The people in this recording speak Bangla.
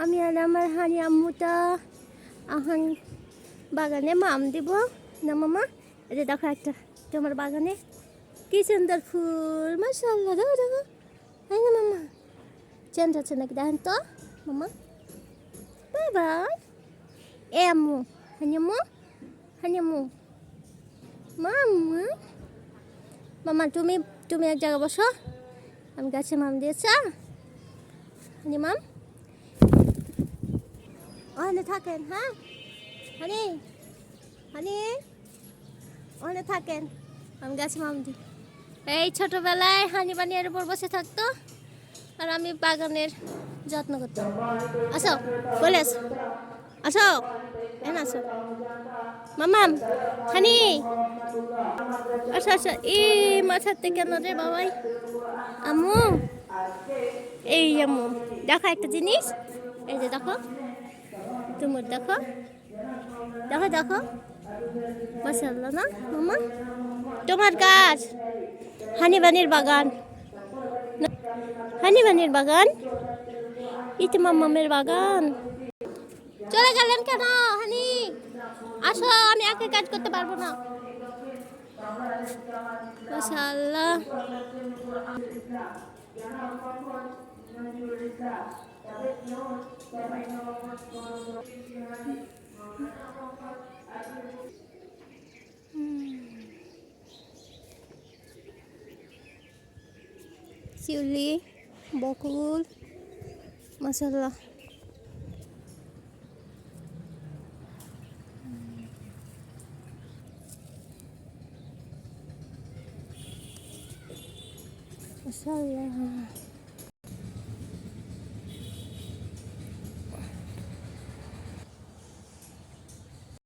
আমি আর আমার হানি আম্মুটা এখন বাগানে মাম দিব না মামা। এটা দেখো একটা তোমার বাগানে কি সুন্দর ফুল, মাশাআল্লাহ। দেখো দেখো, তাই না মামা? চেঞ্জ হচ্ছে নাকি দেখেন তো মামা। Bye bye. এ আম্মু, হানি আম্মু, হানি আম্মু, মাম্মা। মামা তুমি তুমি এক জায়গায় বসো, আমি গাছে মাম দিয়েছ। হানি মাম ওখানে থাকেন, হ্যাঁ হানি, হানি ওখানে থাকেন, আমি গাছে মাম দিই। এই ছোটবেলায় হানি বানিয়ার উপর বসে থাকতো আর আমি বাগানের যত্ন করতাম। আসো বলে আসো, আসো এখানে আসো মামাম, হানি আসো আসো। এই মাথাতে কেন রে বাবাই? আম্মু, এই আম্মু দেখো একটা জিনিস, এই যে দেখো তুমুর, দেখো দেখো দেখো, মাশাআল্লাহ না মামা? তোমার গাছ হানি বানির বাগান, হানি বানির বাগান, ইতি মাম্মামের বাগান। চলে গেলেন কেন হানি? আসো, আমি একা কাজ করতে পারবো না। মাশাআল্লাহ। শিউলি, বকুল, মাশাআল্লাহ। মাশাআল্লাহ।